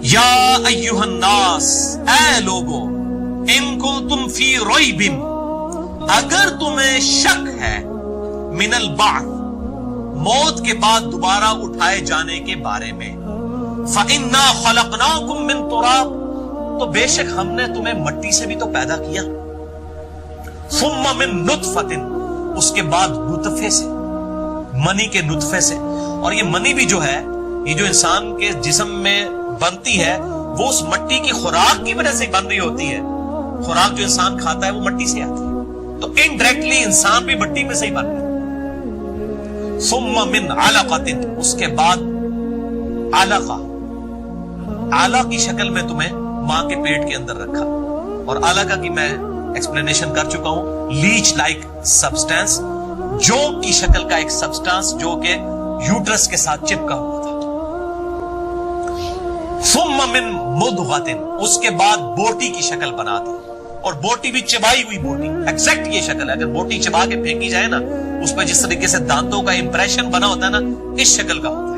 یا ایھا الناس، اے لوگو، ان کنتم فی ریب، اگر تمہیں شک ہے، من البعث، موت کے بعد دوبارہ اٹھائے جانے کے بارے میں، فإنا خلقناکم من تراب، تو بے شک ہم نے تمہیں مٹی سے بھی تو پیدا کیا، ثم من نطفۃ، اس کے بعد نطفے سے، منی کے نطفے سے، اور یہ منی بھی جو ہے، یہ جو انسان کے جسم میں بنتی ہے، وہ اس مٹی کی خوراک کی وجہ سے بن رہی ہوتی ہے، خوراک جو انسان کھاتا ہے وہ مٹی سے آتی ہے، تو انڈائریکٹلی انسان بھی مٹی میں سے ہی بن رہا ہے۔ ثم من علقۃ، اس کے بعد علقہ، علقہ کی شکل میں تمہیں ماں کے پیٹ کے اندر رکھا، اور علقہ کی میں ایکسپلینیشن کر چکا ہوں، لیچ لائک سبسٹینس، جوک کی شکل کا ایک سبسٹانس جو کہ یوٹرس کے ساتھ چپکا ہوا تھا۔ ثم من مضغۃ، اس کے بعد بوٹی کی شکل بنا دی، اور بوٹی بھی چبائی ہوئی بوٹی، ایگزیکٹ یہ شکل ہے، اگر بوٹی چبا کے پھینکی جائے نا، اس پہ جس طریقے سے دانتوں کا امپریشن بنا ہوتا ہے نا، اس شکل کا ہوتا ہے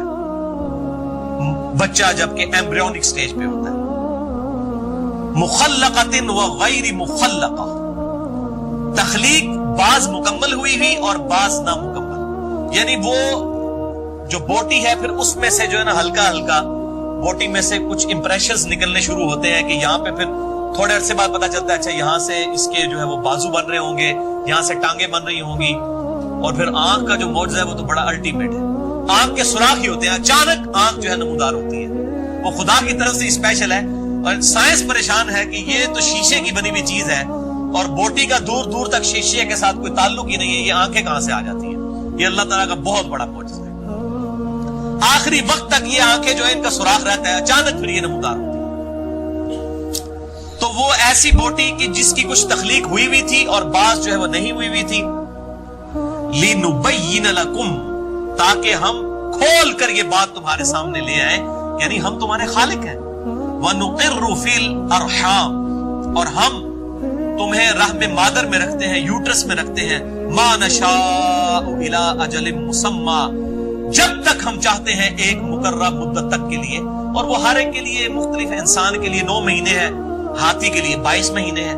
بچہ جب کہ ایمبریونک سٹیج پہ ہوتا ہے۔ مخلقۃ و غیر مخلقہ، تخلیق بعض مکمل ہوئی اور بعض نامکمل، یعنی وہ جو بوٹی ہے پھر اس میں سے جو ہے نا ہلکا ہلکا بوٹی میں سے کچھ امپریشنز نکلنے شروع ہوتے ہیں، کہ یہاں پہ پھر تھوڑے عرصے بعد پتا چلتا ہے اچھا یہاں سے اس کے جو ہے وہ بازو بن رہے ہوں گے، یہاں سے ٹانگیں بن رہی ہوں گی، اور پھر آنکھ کا جو معجزہ ہے وہ تو بڑا الٹیمیٹ ہے، آنکھ کے سوراخ ہی ہوتے ہیں، اچانک آنکھ جو ہے نمودار ہوتی ہے، وہ خدا کی طرف سے اسپیشل ہے، اور سائنس پریشان ہے کہ یہ تو شیشے کی بنی ہوئی چیز ہے، اور بوٹی کا دور دور تک شیشے کے ساتھ کوئی تعلق ہی نہیں ہے، یہ آنکھیں کہاں سے آ جاتی ہیں؟ یہ اللہ تعالیٰ کا بہت بڑا معجزہ ہے۔ آخری وقت تک یہ آنکھیں جو ہے ان کا سوراخ رہتا ہے، اچانک پھر یہ نمودار ہوتی ہے۔ تو وہ ایسی بوٹی کی جس کی کچھ تخلیق ہوئی ہوئی تھی اور بعض جو ہے وہ نہیں ہوئی ہوئی تھی، لِنُبَيِّنَ لَكُمْ، تاکہ ہم کھول کر یہ بات تمہارے سامنے لے آئیں، یعنی ہم تمہارے خالق ہیں۔ وَنُقِرُّ فِي الْأَرْحَامِ، اور ہم تمہیں رحم مادر میں رکھتے ہیں، یوٹرس میں رکھتے ہیں، مَا نَشَاءُ إِلَىٰ أَجَلٍ مُّسَمَّىٰ، جب تک ہم چاہتے ہیں ایک مقررہ مدت تک کے لیے، اور وہ ہر ایک کے لیے مختلف ہے، انسان کے لیے 9 مہینے ہے، ہاتھی کے لیے 22 مہینے ہے،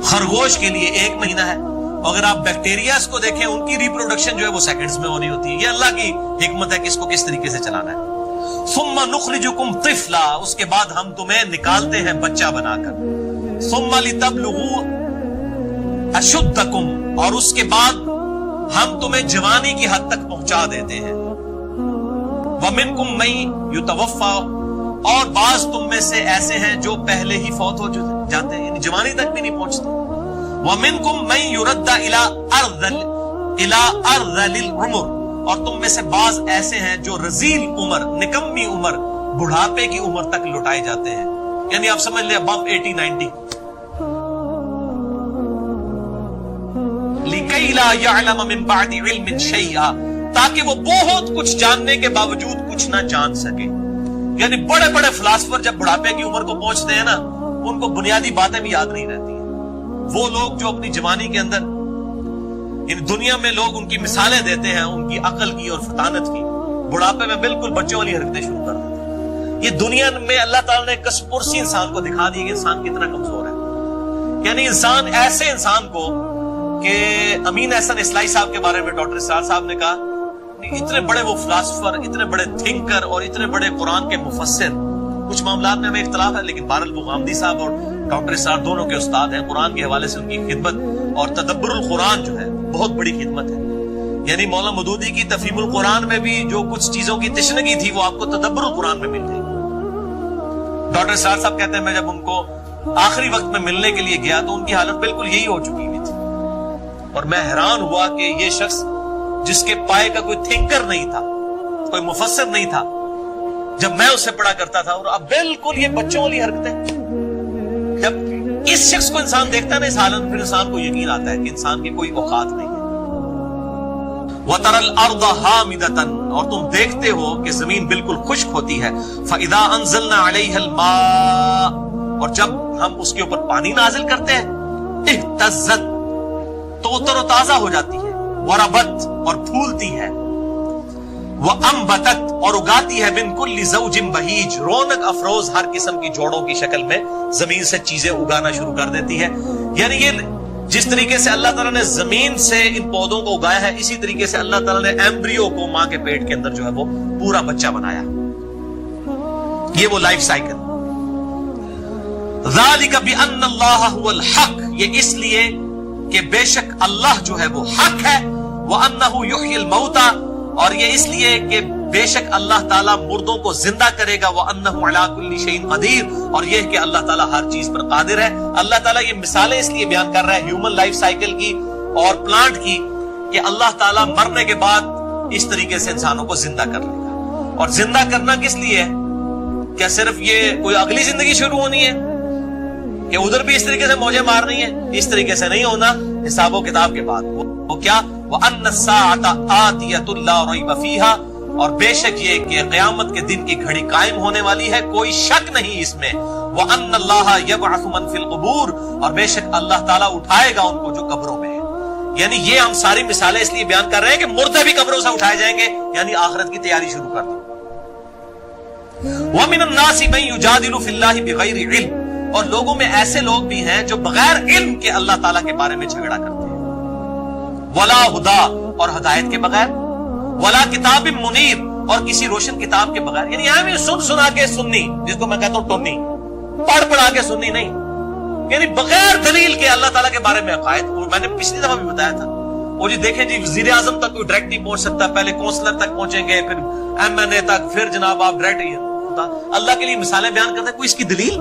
خرگوش کے لیے 1 مہینہ ہے، اگر آپ بیکٹیریاز کو دیکھیں ان کی ریپروڈکشن جو ہے وہ سیکنڈز میں ہونی ہوتی ہے، یہ اللہ کی حکمت ہے کہ اس کو کس طریقے سے چلانا ہے۔ ثم نخرجکم طفلا، اس کے بعد ہم تمہیں نکالتے ہیں بچہ بنا کر، ثم لتبلغوا اشدکم، اور اس کے بعد ہم تمہیں جوانی کی حد تک پہنچا دیتے ہیں، ومنکم من یتوفا، اور بعض تم میں سے ایسے ہیں جو پہلے ہی فوت ہو جاتے ہیں، یعنی جوانی تک بھی نہیں پہنچتے، ومنکم من یرد الی ارذل العمر، اور تم میں سے بعض ایسے ہیں جو رذیل عمر، نکمی عمر، بڑھاپے کی عمر تک لوٹائے جاتے ہیں، یعنی آپ سمجھ لیں ابو 80-90، لِكَيْ لَا يَعْلَمَ مِن بَعْدِ عِلْمٍ شَيْئًا، تاکہ وہ بہت کچھ جاننے کے باوجود کچھ نہ جان سکے، یعنی بڑے بڑے فلاسفر جب بڑھاپے کی عمر کو پہنچتے ہیں نا، ان کو بنیادی باتیں بھی یاد نہیں رہتی ہیں۔ وہ لوگ جو اپنی جوانی کے اندر، یعنی دنیا میں لوگ ان کی مثالیں دیتے ہیں ان کی عقل کی اور فطانت کی، بڑھاپے میں بالکل بچوں والی حرکتیں شروع کر دیتے ہیں۔ یہ دنیا میں اللہ تعالیٰ نے کس پرسی انسان کو دکھا دی کہ انسان کتنا کمزور ہے، یعنی انسان ایسے انسان کو کہ امین احسن اسلائی صاحب کے بارے میں ڈاکٹر اسرار صاحب نے کہا، اتنے بڑے وہ فلاسفر، اتنے بڑے تھنکر اور اتنے بڑے قرآن کے مفسر، کچھ معاملات میں ہمیں اختلاف ہے لیکن بہرحال وہ غامدی صاحب اور ڈاکٹر اسرار دونوں کے استاد ہیں، قرآن کے حوالے سے ان کی خدمت اور تدبر القرآن جو ہے بہت بڑی خدمت ہے، یعنی مولانا مودودی کی تفہیم القرآن میں بھی جو کچھ چیزوں کی تشنگی تھی وہ آپ کو تدبر القرآن میں مل گئی۔ ڈاکٹر اسرار صاحب کہتے ہیں میں جب ان کو آخری وقت میں ملنے کے لیے گیا تو ان کی حالت بالکل یہی ہو چکی ہوئی تھی، اور میں حیران ہوا کہ یہ شخص جس کے پائے کا کوئی تھنکر نہیں تھا، کوئی مفسر نہیں تھا، جب میں اس سے پڑھا کرتا تھا، اور اب بالکل یہ بچوں والی حرکتیں، جب اس شخص کو انسان دیکھتا ہے نا اس حالت میں، پھر انسان کو یقین آتا ہے کہ انسان کی کوئی اوقات نہیں ہے۔ وَتَرَى الْأَرْضَ هَامِدَةً، اور تم دیکھتے ہو کہ زمین بالکل خشک ہوتی ہے، فَإِذَا أَنزَلْنَا عَلَيْهَا الْمَاءَ، اور جب ہم اس کے اوپر پانی نازل کرتے ہیں، اهْتَزَّتْ، تو وہ تر و تازہ ہو جاتی ہے، وربت، اور پھولتی ہے، وَأَنبَتَتْ اور اگاتی ہے من کل زوج بہیج رونق افروز ہر قسم کی جوڑوں کی شکل میں زمین سے چیزیں اگانا شروع کر دیتی ہے. یعنی یہ جس طریقے سے اللہ تعالیٰ نے زمین سے ان پودوں کو اگایا ہے اسی طریقے سے اللہ تعالیٰ نے ایمبریو کو ماں کے پیٹ کے اندر جو ہے وہ پورا بچہ بنایا. یہ وہ لائف سائیکل. ذَلِكَ بِأَنَّ اللَّهَ هُوَ الْحَقِّ یہ اس لیے کہ بے شک اللہ جو ہے وہ حق ہے. وَأَنَّهُ يُحْيِي الْمَوْتَى اور یہ اس لیے کہ بے شک اللہ تعالیٰ مردوں کو زندہ کرے گا. وَأَنَّهُ عَلَىٰ كُلِّ شَيْءٍ قَدِيرٌ اور یہ کہ اللہ تعالیٰ ہر چیز پر قادر ہے. اللہ تعالیٰ یہ مثالیں اس لیے بیان کر رہا ہے ہیومن لائف سائیکل کی اور پلانٹ کی کہ اللہ تعالیٰ مرنے کے بعد اس طریقے سے انسانوں کو زندہ کر لے گا. اور زندہ کرنا کس لیے ہے؟ کیا صرف یہ کوئی اگلی زندگی شروع ہونی ہے کہ ادھر بھی اس طریقے سے موجیں مارنی ہے؟ اس طریقے سے نہیں ہونا. حساب و کتاب کے بعد وہ کیا وَأَنَّ السَّاعَةَ آتِيَةٌ لَا رَيْبَ فِيهَا اور بے شک یہ کہ قیامت کے دن کی گھڑی قائم ہونے والی ہے کوئی شک نہیں اس میں. وَأَنَّ اللَّهَ يَبْعَثُ مَن فِي الْقُبُورِ اور بے شک اللہ تعالیٰ اٹھائے گا ان کو جو قبروں میں ہے. یعنی یہ ہم ساری مثالیں اس لیے بیان کر رہے ہیں کہ مردے بھی قبروں سے اٹھائے جائیں گے یعنی آخرت کی تیاری شروع کر دو. وَمِنَ النَّاسِ مَن يُجَادِلُ فِي اللَّهِ بِغَيْرِ عِلْمٍ اور لوگوں میں ایسے لوگ بھی ہیں جو بغیر علم کے اللہ تعالیٰ کے بارے میں جھگڑا کرتے ہیں. ولا ہدا اور ہدایت کے بغیر. ولا کتاب منیر اور کسی روشن کتاب کے بغیر. یعنی ہمیں سنا کے سننی جس کو میں کہتا ہوں ٹونی پڑھا کے سننی نہیں. یعنی بغیر دلیل کے اللہ تعالیٰ کے بارے میں عقائد. میں نے پچھلی دفعہ بھی بتایا تھا وہ جی دیکھیں جی وزیر اعظم تک کوئی ڈائریکٹ نہیں پہنچ سکتا پہلے کونسلر تک پہنچیں گے پھر MNA تک پھر جناب آپ ڈائریکٹ. اللہ کے لیے مثالیں بیان کرتے ہیں کوئی اس کی دلیل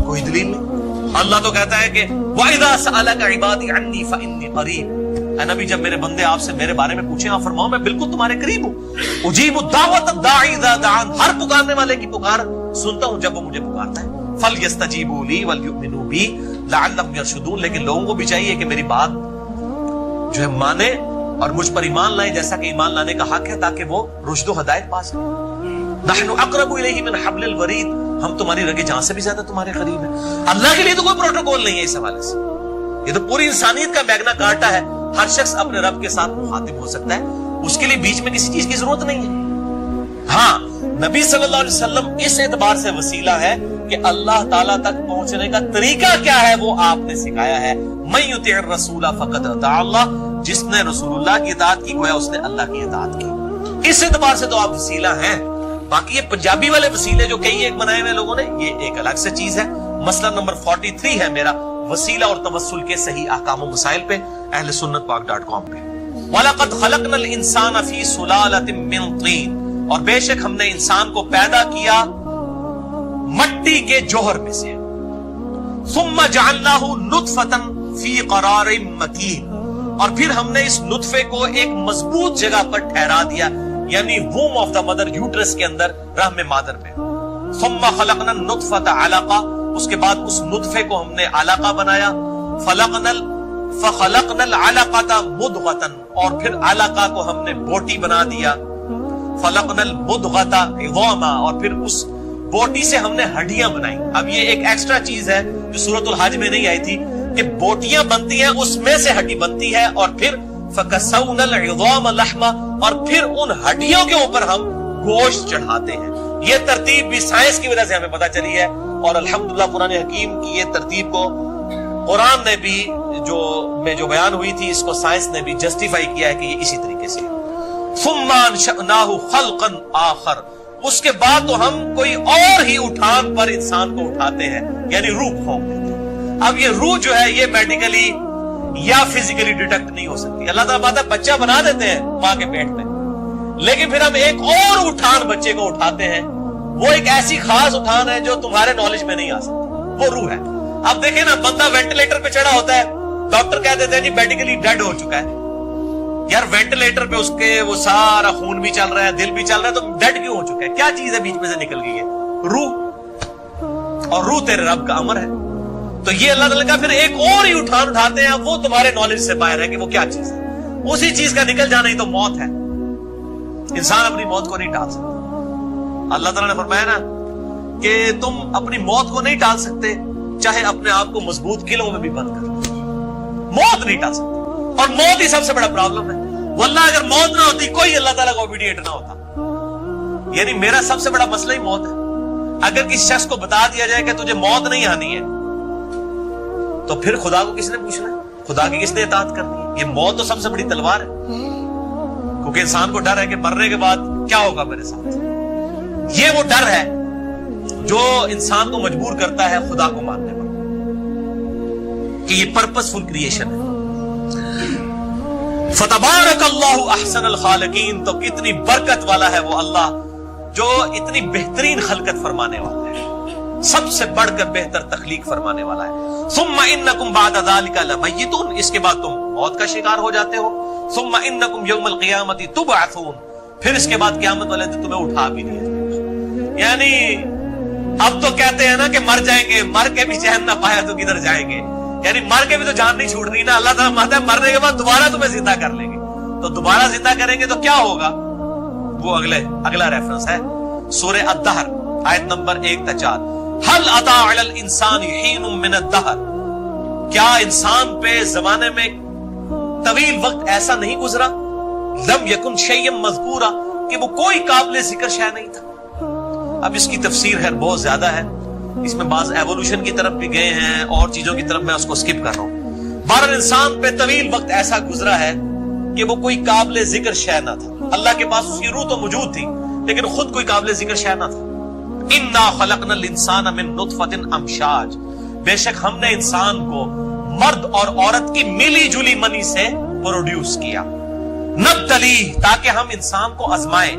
کوئی دلیل نہیں. اللہ تو کہتا ہے کہ وَإِذَا سَأَلَكَ عِبَادِي عَنِّي فَإِنِّي قَرِيبٌ اے نبی جب میرے بندے آپ سے میرے بارے میں پوچھیں آپ فرماؤ میں بالکل تمہارے قریب ہوں. اجیب الدعوۃ الداعی اذا دعان ہر پکارنے والے کی پکار سنتا ہوں جب وہ مجھے پکارتا ہے. فلیستجیبوا لی وليؤمنوا بی لعلهم يرشدون لیکن لوگوں کو بھی چاہیے کہ میری بات جو ہے مانے اور مجھ پر ایمان لائیں جیسا کہ ایمان لانے کا حق ہے تاکہ وہ رشد و ہدایت پا سکیں. نحن اقرب الیہ من حبل الورید ہم تمہاری رگے جان سے بھی زیادہ تمہارے قریب ہیں. اللہ کے لیے تو کوئی پروٹوکول نہیں ہے اس حوالے سے. یہ تو پوری انسانیت کا میگنا کارٹا ہے. ہر شخص اپنے رب کے ساتھ مخاطب ہو سکتا ہے اس کے لیے بیچ میں کسی چیز کی ضرورت نہیں ہے. ہاں نبی صلی اللہ علیہ وسلم اس اعتبار سے وسیلہ ہے کہ اللہ تعالیٰ تک پہنچنے کا طریقہ کیا ہے وہ آپ نے سکھایا ہے. من یطع الرسول فقد اطاع اللہ جس نے رسول اللہ کی اطاعت کی گویا اس نے اللہ کی اطاعت کی. اس اعتبار سے تو آپ وسیلہ ہیں. باقی یہ پنجابی والے وسیلے جو کئی ایک بنائے ہوئے لوگوں نے یہ ایک الگ سے چیز ہے. مسئلہ نمبر 43 ہے میرا وسیلہ اور توسل کے صحیح احکام و مسائل پہ اہل سنت پاک.com پہ. وَلَقَدْ خَلَقْنَا الْإِنسَانَ فِي سُلَالَةٍ مِّن طِينٍ اور بے شک ہم نے انسان کو پیدا کیا مٹی کے جوہر میں سے. ثُمَّ جَعَلْنَاهُ نُطْفَةً فِي قَرَارٍ مَّكِينٍ اور پھر ہم نے اس نطفے کو ایک مضبوط جگہ پر ٹھہرا دیا یعنی ووم آف دا مدر یوٹرس کے اندر رحم مادر میں. ثُمَّ خَلَقْنَا النُّطْفَةَ عَلَقَةً اس کے بعد اس نطفے کو ہم نے علقہ بنایا. فخلقنا العلقة مضغة اور پھر علقہ کو ہم نے بوٹی بنا دیا. فخلقنا المضغة عظاما اور پھر اس بوٹی سے ہم نے ہڈیاں بنائی. اب یہ ایک ایکسٹرا چیز ہے جو سورۃ الحج میں نہیں آئی تھی کہ بوٹیاں بنتی ہیں اس میں سے ہڈی بنتی ہے اور پھر فکسونا العظام لحما اور پھر ان ہڈیوں کے اوپر ہم گوشت چڑھاتے ہیں. یہ ترتیب بھی سائنس کی وجہ سے ہمیں پتہ چلی ہے اور الحمدللہ قرآن حکیم کی یہ ترتیب کو قرآن نے بھی جو بیان ہوئی تھی اس کو سائنس نے بھی جسٹیفائی کیا ہے کہ یہ اسی طریقے سے. ثم انشأناه خلقا آخر اس کے بعد تو ہم کوئی اور ہی اٹھان پر انسان کو اٹھاتے ہیں یعنی روح پھونک دیتے ہیں. اب یہ روح جو ہے یہ میڈیکلی یا فزیکلی ڈیٹیکٹ نہیں ہو سکتی. اللہ تعالیٰ بات ہے بچہ بنا دیتے ہیں ماں کے پیٹ میں لیکن پھر ہم ایک اور اٹھان بچے کو اٹھاتے ہیں. وہ ایک ایسی خاص اٹھان ہے جو تمہارے نالج میں نہیں آ سکتی وہ روح ہے. اب دیکھیں نا بندہ وینٹیلیٹر پہ چڑھا ہوتا ہے ڈاکٹر کہہ دیتے ہیں جی میڈیکلی ڈیڈ ہو چکا ہے. یار وینٹیلیٹر پہ اس کے وہ سارا خون بھی چل رہا ہے دل بھی چل رہا ہے تو ڈیڈ کیوں ہو چکا ہے؟ کیا چیز ہے بیچ میں سے نکل گئی ہے؟ روح. اور روح تیرے رب کا امر ہے. تو یہ اللہ تعالیٰ کا پھر ایک اور ہی اٹھان اٹھاتے ہیں وہ تمہارے نالج سے باہر ہے کہ وہ کیا چیز ہے. اسی چیز کا نکل جانا ہی تو موت ہے. انسان اپنی موت کو نہیں ٹال سکتا. اللہ تعالیٰ نے فرمایا نا کہ تم اپنی موت کو نہیں ٹال سکتے چاہے اپنے آپ کو مضبوط قلعوں میں بھی بند کر لو موت نہیں ٹال سکتے. اور موت ہی سب سے بڑا پرابلم ہے. واللہ اگر موت نہ ہوتی کوئی اللہ تعالیٰ کا اوبیڈینٹ نہ ہوتا یعنی میرا سب سے بڑا مسئلہ ہی موت ہے. اگر کسی شخص کو بتا دیا جائے کہ تجھے موت نہیں آنی ہے تو پھر خدا کو کس نے پوچھنا ہے, خدا کی کس نے اطاعت کرنی ہے؟ یہ موت تو سب سے بڑی تلوار ہے, کیونکہ انسان کو ڈر ہے کہ مرنے کے بعد کیا ہوگا میرے ساتھ. یہ وہ ڈر ہے جو انسان کو مجبور کرتا ہے خدا کو ماننے پر, کہ یہ پرپس فل کریشن ہے. فتبارک اللہ احسن الخالقین, تو کتنی برکت والا ہے وہ اللہ جو اتنی بہترین خلقت فرمانے والا ہے, سب سے بڑھ کر بہتر تخلیق فرمانے والا ہے. ثم انکم بعد ذلک لمیتون, اس کے بعد تم موت کا شکار ہو جاتے ہو. ثم انکم یوم القیامت تبعثون, پھر اس کے بعد قیامت والے دن تمہیں اٹھا بھی دیا جائے گا. یعنی اب تو کہتے ہیں نا کہ مر جائیں گے, مر کے بھی چین نہ پایا تو کدھر جائیں گے, یعنی مر کے بھی تو جان نہیں چھوٹ رہی نا. اللہ تعالیٰ مانتا ہے مرنے کے بعد دوبارہ تمہیں زندہ کر لیں گے, تو دوبارہ زندہ کریں گے تو کیا ہوگا, وہ اگلا ریفرنس ہے سورہ الدہر آیت نمبر 1-4. هل اتى على الانسان حين من الدهر, کیا انسان پہ زمانے میں طویل وقت ایسا نہیں گزرا, لم یکن شیئا مذکورا, کہ وہ کوئی قابل ذکر شے نہیں تھا. اب اس کی تفسیر ہے بہت زیادہ ہے, اس میں بعض ایوولوشن کی طرف بھی گئے ہیں اور چیزوں کی طرف میں اس کو سکپ کر رہا ہوں. بہرحال انسان پہ طویل وقت ایسا گزرا ہے کہ وہ کوئی قابل ذکر شے نہ تھا. اللہ کے پاس اس کی روح تو موجود تھی لیکن خود کوئی قابل ذکر شے نہ تھا. انا خلقنا الانسان من نطفۃ امشاج, بے شک ہم نے انسان کو مرد اور عورت کی ملی جلی منی سے پروڈیوس کیا. نبتلیہ, تاکہ ہم انسان کو آزمائیں.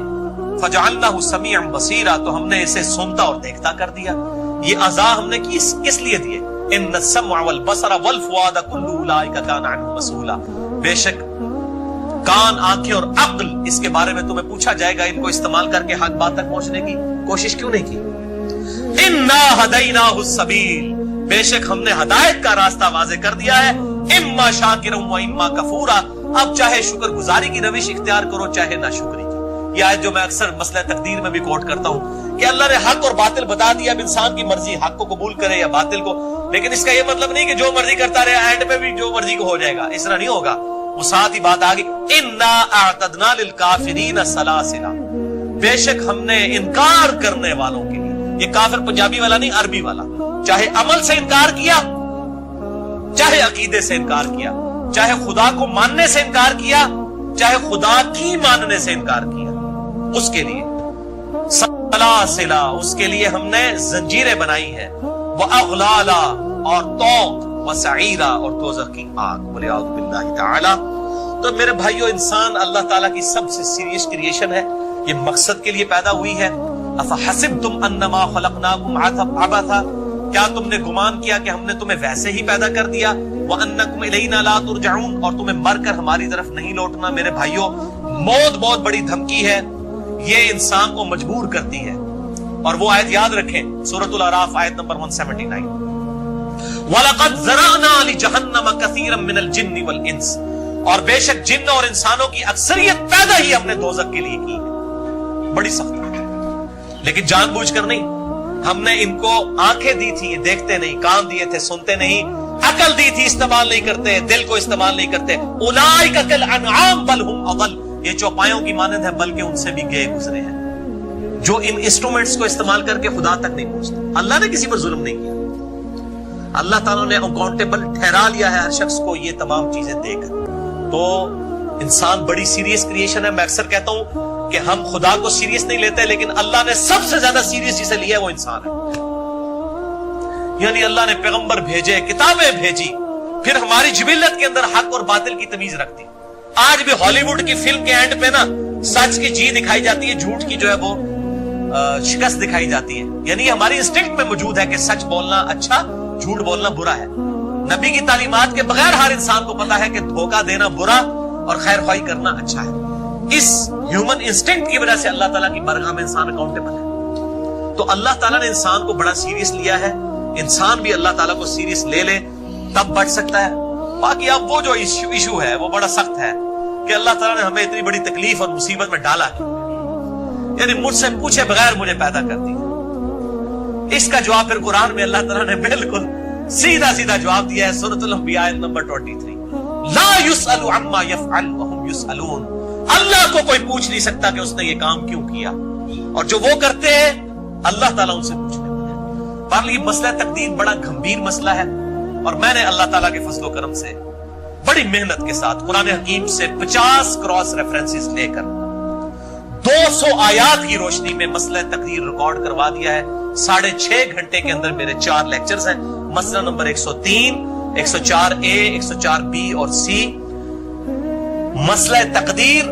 فجعلناہ سمیعا بصیرا, تو ہم نے اسے سنتا اور دیکھتا کر دیا. یہ اعضاء ہم نے کس لیے دیے؟ ان السمع والبصر والفؤاد كل اولئک کان عنہ مسئولا, بے شک کان, آنکھیں اور عقل, اس کے بارے میں تمہیں پوچھا جائے گا. ان کو استعمال کر کے حق بات تک پہنچنے کی کوشش کیوں نہیں کی؟ انا ہدیناہ السبیل, بے شک ہم نے ہدایت کا راستہ واضح کر دیا ہے. اما شاکرا و اما کفورا, اب چاہے شکر گزاری کی روش اختیار کرو چاہے ناشکری کی. یہ آیت جو میں اکثر مسئلہ تقدیر میں بھی کوٹ کرتا ہوں کہ اللہ نے حق اور باطل بتا دیا, اب انسان کی مرضی حق کو قبول کرے یا باطل کو. لیکن اس کا یہ مطلب نہیں کہ جو مرضی کرتا رہے اینڈ میں بھی جو مرضی کو ہو جائے گا, اس طرح نہیں ہوگا. وہ ساتھ ہی بات آگئی, انا اعتدنا للکافرین سلاسلا, بے شک ہم نے انکار کرنے والوں کے لیے, یہ کافر پنجابی والا نہیں عربی والا, چاہے عمل سے انکار کیا, چاہے عقیدے سے انکار کیا, چاہے خدا کو ماننے سے انکار کیا, چاہے خدا کی ماننے سے انکار کیا, اس کے لیے سلاسلا, اس کے لیے ہم نے زنجیریں بنائی ہیں. واغلالا, اور طوق, وسعیرا, اور دوزخ کی آگ. ولیعوذ باللہ تعالی. تو میرے بھائیو, انسان اللہ تعالیٰ کی سب سے سیریس کریشن ہے, یہ مقصد کے لیے پیدا ہوئی ہے. افحسبتم انما خلقناکم عبثا, کیا تم نے گمان کیا کہ ہم نے تمہیں ویسے ہی پیدا کر دیا. وانکم الینا لا ترجعون, اور تمہیں مر کر ہماری طرف نہیں لوٹنا. میرے بھائیو, موت بہت بڑی دھمکی ہے, یہ انسان کو مجبور کرتی ہے. اور وہ آیت یاد رکھیں, سورۃ الاعراف آیت نمبر 179. وَلَقَدْ ذَرَأْنَا لِجَهَنَّمَ كَثِيرًا مِنَ الْجِنِّ وَالْإِنسِ, اور بے شک جن اور انسانوں کی اکثریت پیدا ہی ہم نے دوزخ کے لیے کی ہے. بڑی سخت ہے, لیکن جان بوجھ کر نہیں. ہم نے ان کو آنکھیں دی تھی, یہ دیکھتے نہیں, کان دیے تھے, سنتے نہیں, عقل دی تھی, استعمال نہیں کرتے, دل کو استعمال نہیں کرتے. اولئک کالانعام بل هم اضل, یہ چوپایوں کی مانند ہے بلکہ ان سے بھی گئے گزرے ہیں, جو ان انسٹرومنٹس کو استعمال کر کے خدا تک نہیں پہنچتے. اللہ نے کسی پر ظلم نہیں کیا, اللہ تعالیٰ نے اکاؤنٹیبل ٹھہرا لیا ہے ہر شخص کو یہ تمام چیزیں دے کر. تو انسان بڑی سیریس کریشن ہے. میں اکثر کہتا ہوں کہ ہم خدا کو سیریس نہیں لیتے, لیکن اللہ نے سب سے زیادہ سیریس جسے لیا ہے وہ انسان ہے. یعنی اللہ نے پیغمبر بھیجے, کتابیں بھیجی, پھر ہماری جبلت کے اندر حق اور باطل کی تمیز رکھتی. آج بھی ہالی ووڈ کی فلم کے اینڈ پہ نا سچ کی جی دکھائی جاتی ہے, جھوٹ کی جو ہے وہ شکست دکھائی جاتی ہے. یعنی ہماری انسٹنکٹ میں موجود ہے کہ سچ بولنا اچھا, جھوٹ بولنا برا ہے. نبی کی تعلیمات کے بغیر ہر انسان کو پتا ہے کہ دھوکہ دینا برا اور خیر خواہی کرنا اچھا ہے. اس ہیومن انسٹنکٹ کی وجہ سے اللہ تعالیٰ کی بارگاہ میں انسان اکاؤنٹیبل ہے. تو اللہ تعالیٰ نے انسان کو بڑا سیریس لیا ہے. انسان بھی اللہ تعالیٰ کو سیریس لے لے تب بچ سکتا ہے. باقی اب وہ جو ایشو ہے وہ بڑا سخت ہے کہ اللہ تعالیٰ نے ہمیں اتنی بڑی تکلیف اور مصیبت میں ڈالا ہے, یعنی مجھ سے پوچھے بغیر مجھے پیدا کر دی. اس کا جواب پھر قرآن میں اللہ تعالیٰ نے بالکل سیدھا سیدھا جواب دیا ہے. سورۃ الانبیاء نمبر 23. لا يسأل عما يفعل وهم يسألون, اللہ کو کوئی پوچھ نہیں سکتا کہ اس نے یہ کام کیوں کیا, اور جو وہ کرتے ہیں اللہ تعالیٰ ان سے پوچھنے والے ہیں۔ بہرحال یہ مسئلہ تقدیر بڑا گمبھیر مسئلہ ہے، اور میں نے اللہ تعالیٰ کے فضل و کرم سے بڑی محنت کے ساتھ قرآن حکیم سے 50 کراس ریفرنسز لے کر 200 آیات کی روشنی میں مسئلہ تقدیر ریکارڈ کروا دیا ہے۔ 6.5 گھنٹے کے اندر میرے 4 لیکچرز ہیں، مسئلہ نمبر 103، 104A، 104B اور C، مسئلہ تقدیر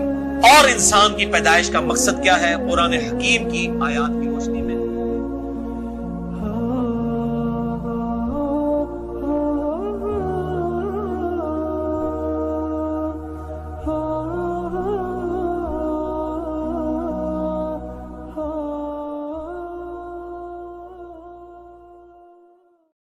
اور انسان کی پیدائش کا مقصد کیا ہے، قرآن حکیم کی آیات کی روشنی